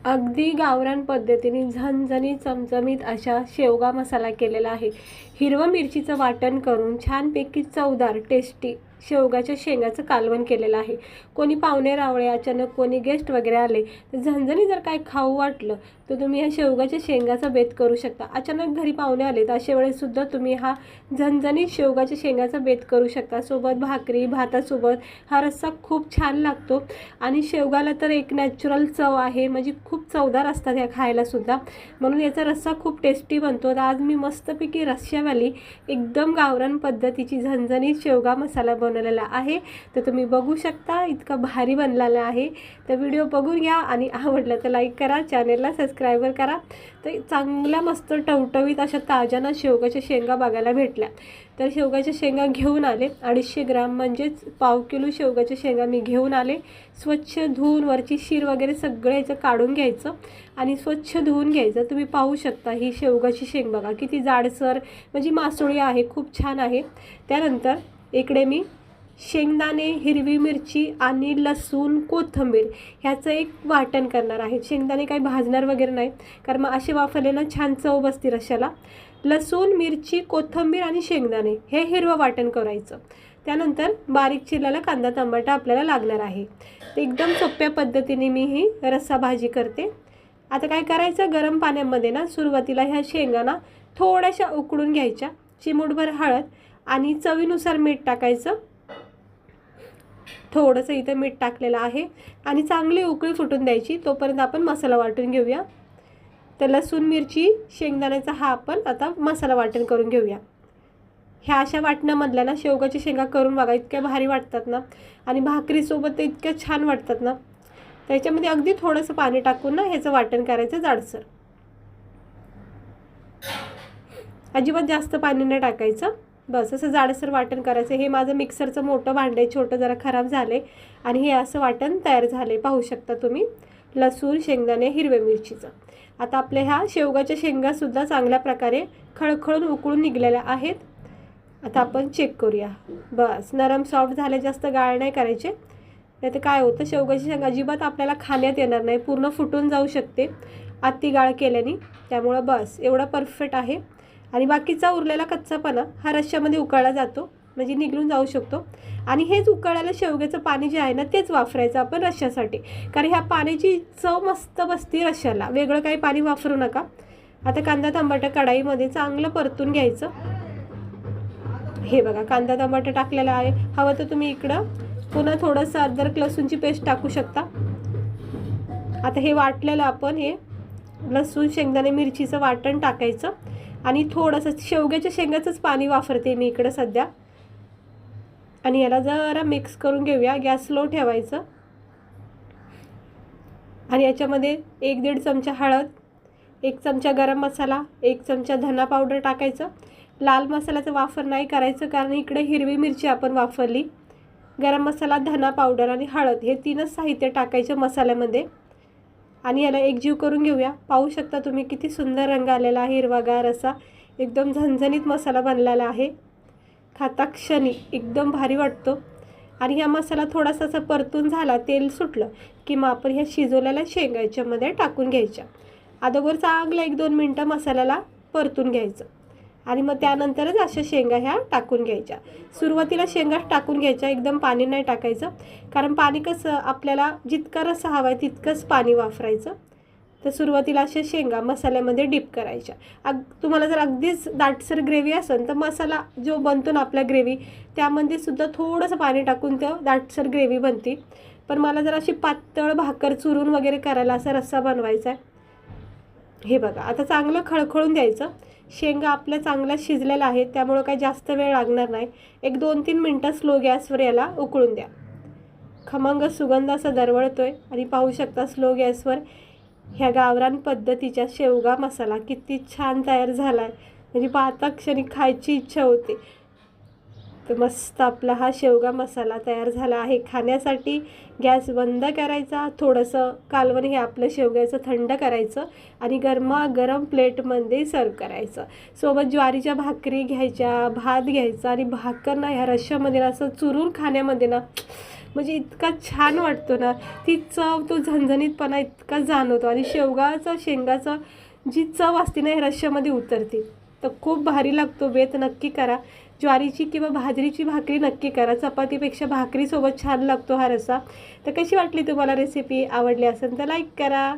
अगदी गावरान पद्धतीने झणझणीत चमचमीत अशा शेवगा मसाला केलेला आहे. हिरवं मिरचीचं वाटण करून छानपैकी चवदार टेस्टी शेवगाच्या शेंगाचं कालवण केलेलं आहे. कोणी पाहुणे रावळे, अचानक कोणी गेस्ट वगैरे आले तर झणझणी जर काय खाऊ वाटलं तर तुम्ही या शेवगाच्या शेंगाचा बेत करू शकता. अचानक घरी पाहुणे आले तर अशा वेळेससुद्धा तुम्ही हा झणझणीत शेवगाच्या शेंगाचा बेत करू शकता. सोबत भाकरी भातासोबत हा रस्सा खूप छान लागतो. आणि शेवगाला तर एक नॅचरल चव आहे, म्हणजे खूप चवदार असतात ह्या खायलासुद्धा, म्हणून याचा रस्सा खूप टेस्टी बनतो. तर आज मी मस्तपैकी रश्श्यावाली एकदम गावरान पद्धतीची झणझणीत शेवगा मसाला बनवलेला आहे. तर तुम्ही बघू शकता इतका भारी बनलेला आहे. तर व्हिडिओ बघून घ्या आणि आवडलं तर लाईक करा, चॅनलला सबस्क्राईब करा. तर चांगल्या मस्त टवटवीत अशा ताज्यानं शेवगाच्या शेंगा बघायला भेटल्या. तर शेवगाच्या शेंगा घेऊन आले 250 ग्राम, म्हणजेच पाव किलो शेवगाच्या शेंगा मी घेऊन आले. स्वच्छ धुवून वरची शीर वगैरे सगळं याचं काढून घ्यायचं आणि स्वच्छ धुवून घ्यायचं. तुम्ही पाहू शकता ही शेवगाची शेंग बघा किती जाडसर, म्हणजे मासोळी आहे, खूप छान आहे. त्यानंतर इकडे मी शेंगदाणे, हिरवी मिरची आणि लसूण, कोथिंबीर ह्याचं एक वाटण करणार आहे. शेंगदाणे काही भाजणार वगैरे नाही, कारण मग असे वाफरले ना छान चव बसते रश्श्याला. लसूण, मिरची, कोथिंबीर आणि शेंगदाणे हे हिरवं वाटण करायचं. त्यानंतर बारीक चिरलेला कांदा टमाटा आपल्याला लागणार आहे. तर एकदम सोप्या पद्धतीने मी ही रस्सा भाजी करते. आता काय करायचं, गरम पाण्यामध्ये ना सुरुवातीला ह्या शेंगा ना थोड्याशा उकळून घ्यायच्या. चिमूटभर हळद आणि चवीनुसार मीठ टाकायचं. थोडंसं इथं मीठ टाकलेलं आहे आणि चांगली उकळी फुटून द्यायची. तोपर्यंत आपण मसाला वाटून घेऊया. तर लसूण, मिरची, शेंगदाण्याचा हा आपण आता मसाला वाटण करून घेऊया. ह्या अशा वाटणामधल्या ना शेवगाच्या शेंगा करून बघा, इतक्या भारी वाटतात ना आणि भाकरीसोबत ते इतक्या छान वाटतात ना. त्याच्यामध्ये अगदी थोडंसं पाणी टाकून ना ह्याचं वाटण करायचं जाडसर, अजिबात जास्त पाणी नाही टाकायचं. बस असं जाडसर वाटण करायचं. हे माझं मिक्सरचं मोठं भांडं आहे, छोटं जरा खराब झाले आणि हे असं वाटण तयार झाले, पाहू शकता तुम्ही. लसूण, शेंगदाणे, हिरव्या मिरचीचं. आता आपल्या ह्या शेवगाच्या शेंगासुद्धा चांगल्या प्रकारे खळखळून उकळून निघलेल्या आहेत. आता आपण चेक करूया. बस नरम सॉफ्ट झाले, जास्त गाळ नाही करायचे, नाही तर काय होतं शेवगाची शेंगा अजिबात आपल्याला खाण्यात येणार नाही, पूर्ण फुटून जाऊ शकते अति गाळ केल्याने. त्यामुळं बस एवढा परफेक्ट आहे. आणि बाकीचा उरलेला कच्चापणा हा रश्श्यामध्ये उकळला जातो, म्हणजे निघून जाऊ शकतो. आणि हेच उकळलेलं शेवग्याचं पाणी जे आहे ना तेच वापरायचं आपण रश्श्यासाठी, कारण ह्या पाण्याची चव मस्त बसते रश्श्याला, वेगळं काही पाणी वापरू नका. आता कांदा टमाटा कढाईमध्ये चांगलं परतून घ्यायचं. हे बघा कांदा टमाटा टाकलेला आहे. हवं तर तुम्ही इकडं पुन्हा थोडंसं अद्रक लसूणची पेस्ट टाकू शकता. आता हे वाटलेलं आपण हे लसूण, शेंगदाणे, मिरचीचं वाटण टाकायचं आणि थोडंसं शेवग्याच्या शेंगाचंच पाणी वापरते मी इकडं सध्या. आणि याला जरा मिक्स करून घेऊया. गॅस स्लो ठेवायचं. आणि याच्यामध्ये 1-1.5 चमचा हळद, 1 चमचा गरम मसाला, 1 चमचा धना पावडर टाकायचं. लाल मसाल्याचा वापर नाही करायचं, कारण इकडे हिरवी मिरची आपण वापरली. गरम मसाला, धना पावडर आणि हळद हे 3च साहित्य टाकायचं मसाल्यामध्ये. आणि याला एकजीव करून घेऊया. पाहू शकता तुम्ही किती सुंदर रंग आलेला आहे, हिरवागार असा एकदम झणझणीत मसाला बनलेला आहे. खाता क्षणी एकदम भारी वाटतो. आणि ह्या मसाला थोडासा असा परतून झाला, तेल सुटलं की मग आपण ह्या शिजवलेल्या शेंगा याच्यामध्ये टाकून घ्यायच्या. अगोदर चांगलं 1-2 मिनटं मसाल्याला परतून घ्यायचं आणि मग त्यानंतरच अशा शेंगा ह्या टाकून घ्यायच्या. सुरुवातीला शेंगा टाकून घ्यायच्या, एकदम पाणी नाही टाकायचं, कारण पाणी कसं आपल्याला जितका रस्सा हवा आहे तितकंच पाणी वापरायचं. तर सुरुवातीला अशा शेंगा मसाल्यामध्ये डीप करायच्या. तुम्हाला जर अगदीच दाटसर ग्रेव्ही असेल तर मसाला जो बनतो ना आपला ग्रेव्ही, त्यामध्ये सुद्धा थोडंसं पाणी टाकून त्या दाटसर ग्रेव्ही बनते. पण मला जर अशी पातळ भाकर चुरून वगैरे करायला असा रस्सा बनवायचा आहे. हे बघा आता चांगलं खळखळून द्यायचं. शेंगा आपल्या चांगल्या शिजलेल्या आहेत, त्यामुळं काही जास्त वेळ लागणार नाही. 1-2-3 मिनटं स्लो गॅसवर याला उकळून द्या. खमंग सुगंध असा दरवळतोय आणि पाहू शकता स्लो गॅसवर ह्या गावरान पद्धतीच्या शेवगा मसाला किती छान तयार झाला आहे, म्हणजे पाहता क्षणी खायची इच्छा होते. तर मस्त आपला हा शेवगा मसाला तयार झाला आहे खाण्यासाठी. गॅस बंद करायचा, थोडंसं कालवण हे आपलं शेवग्याचं थंड करायचं आणि गरमागरम प्लेटमध्ये सर्व करायचं. सोबत ज्वारीच्या भाकरी घ्यायच्या, भात घ्यायचा आणि भाकर ना ह्या रश्श्यामध्ये असं चुरून खाण्यामध्ये ना म्हणजे इतका छान वाटतो ना, ती चव, तो झणझणीतपणा इतका जाणवतो आणि शेंगाचं जी चव असते ना, हे रश्श्यामध्ये उतरते. तर खूप भारी लागतो बेत. नक्की करा. ज्वारीची किंवा बाजरीची भाकरी नक्की करा. चपातीपेक्षा भाकरीसोबत छान लागतो हा रस्सा. तर कशी वाटली तुम्हाला रेसिपी? आवडली असेल तर लाईक करा.